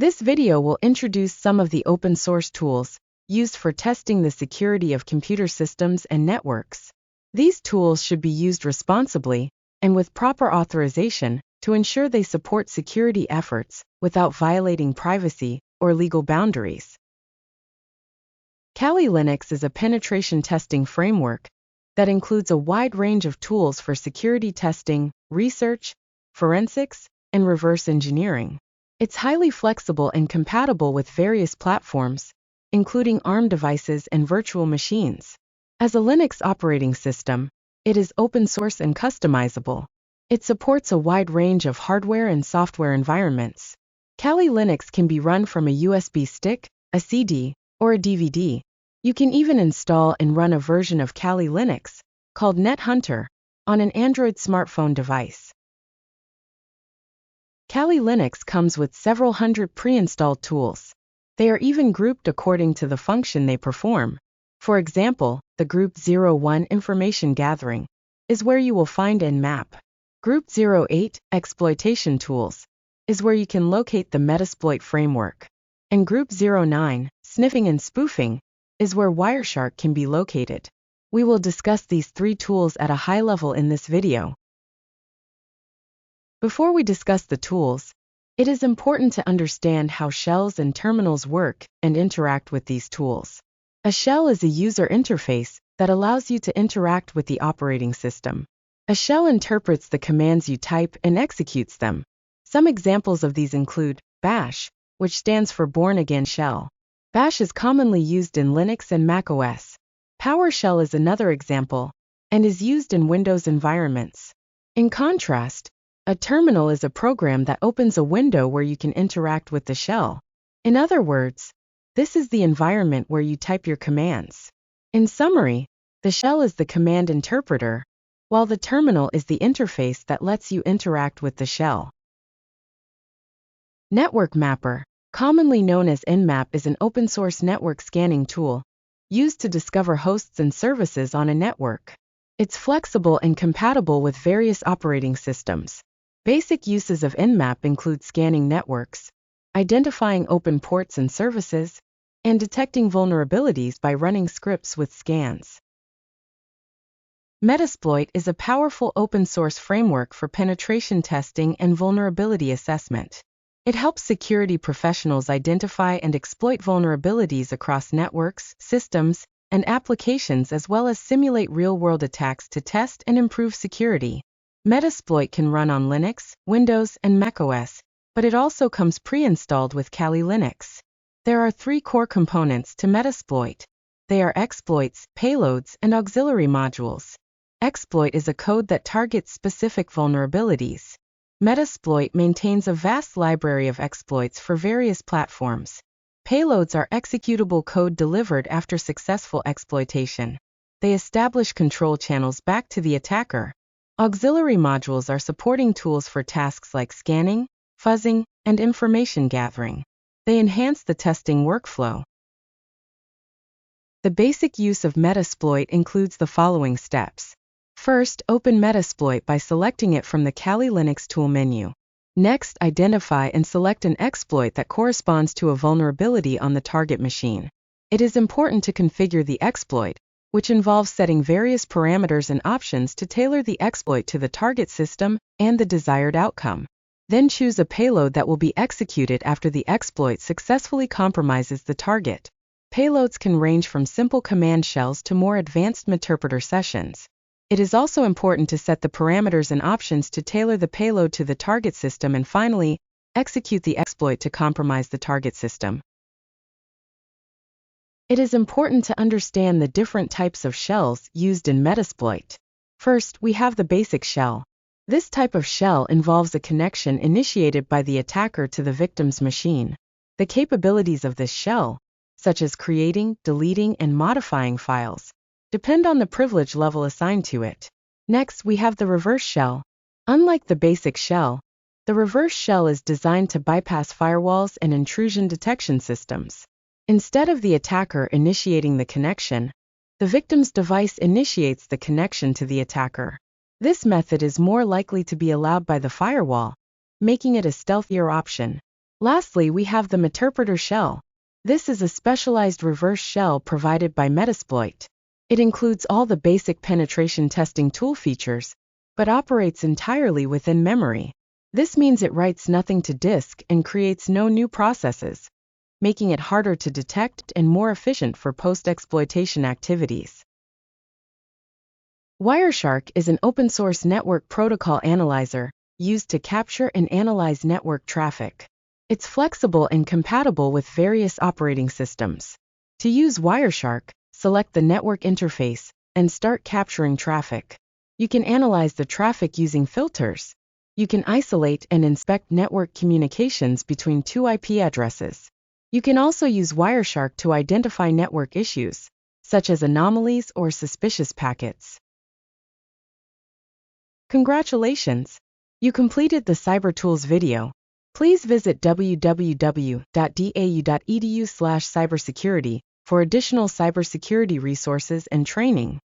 This video will introduce some of the open source tools used for testing the security of computer systems and networks. These tools should be used responsibly and with proper authorization to ensure they support security efforts without violating privacy or legal boundaries. Kali Linux is a penetration testing framework that includes a wide range of tools for security testing, research, forensics, and reverse engineering. It's highly flexible and compatible with various platforms, including ARM devices and virtual machines. As a Linux operating system, it is open source and customizable. It supports a wide range of hardware and software environments. Kali Linux can be run from a USB stick, a CD, or a DVD. You can even install and run a version of Kali Linux, called NetHunter, on an Android smartphone device. Kali Linux comes with several hundred pre-installed tools. They are even grouped according to the function they perform. For example, the Group 01 Information Gathering is where you will find Nmap. Group 08 Exploitation Tools is where you can locate the Metasploit framework. And Group 09 Sniffing and Spoofing is where Wireshark can be located. We will discuss these three tools at a high level in this video. Before we discuss the tools, it is important to understand how shells and terminals work and interact with these tools. A shell is a user interface that allows you to interact with the operating system. A shell interprets the commands you type and executes them. Some examples of these include Bash, which stands for Born Again Shell. Bash is commonly used in Linux and macOS. PowerShell is another example, and is used in Windows environments. In contrast, a terminal is a program that opens a window where you can interact with the shell. In other words, this is the environment where you type your commands. In summary, the shell is the command interpreter, while the terminal is the interface that lets you interact with the shell. Network Mapper, commonly known as Nmap, is an open-source network scanning tool used to discover hosts and services on a network. It's flexible and compatible with various operating systems. Basic uses of Nmap include scanning networks, identifying open ports and services, and detecting vulnerabilities by running scripts with scans. Metasploit is a powerful open-source framework for penetration testing and vulnerability assessment. It helps security professionals identify and exploit vulnerabilities across networks, systems, and applications, as well as simulate real-world attacks to test and improve security. Metasploit can run on Linux, Windows, and macOS, but it also comes pre-installed with Kali Linux. There are three core components to Metasploit. They are exploits, payloads, and auxiliary modules. Exploit is a code that targets specific vulnerabilities. Metasploit maintains a vast library of exploits for various platforms. Payloads are executable code delivered after successful exploitation. They establish control channels back to the attacker. Auxiliary modules are supporting tools for tasks like scanning, fuzzing, and information gathering. They enhance the testing workflow. The basic use of Metasploit includes the following steps. First, open Metasploit by selecting it from the Kali Linux tool menu. Next, identify and select an exploit that corresponds to a vulnerability on the target machine. It is important to configure the exploit, which involves setting various parameters and options to tailor the exploit to the target system and the desired outcome. Then choose a payload that will be executed after the exploit successfully compromises the target. Payloads can range from simple command shells to more advanced interpreter sessions. It is also important to set the parameters and options to tailor the payload to the target system, and finally, execute the exploit to compromise the target system. It is important to understand the different types of shells used in Metasploit. First, we have the basic shell. This type of shell involves a connection initiated by the attacker to the victim's machine. The capabilities of this shell, such as creating, deleting, and modifying files, depend on the privilege level assigned to it. Next, we have the reverse shell. Unlike the basic shell, the reverse shell is designed to bypass firewalls and intrusion detection systems. Instead of the attacker initiating the connection, the victim's device initiates the connection to the attacker. This method is more likely to be allowed by the firewall, making it a stealthier option. Lastly, we have the Meterpreter shell. This is a specialized reverse shell provided by Metasploit. It includes all the basic penetration testing tool features, but operates entirely within memory. This means it writes nothing to disk and creates no new processes, making it harder to detect and more efficient for post-exploitation activities. Wireshark is an open-source network protocol analyzer used to capture and analyze network traffic. It's flexible and compatible with various operating systems. To use Wireshark, select the network interface and start capturing traffic. You can analyze the traffic using filters. You can isolate and inspect network communications between two IP addresses. You can also use Wireshark to identify network issues, such as anomalies or suspicious packets. Congratulations! You completed the CyberTools video. Please visit www.dau.edu/cybersecurity for additional cybersecurity resources and training.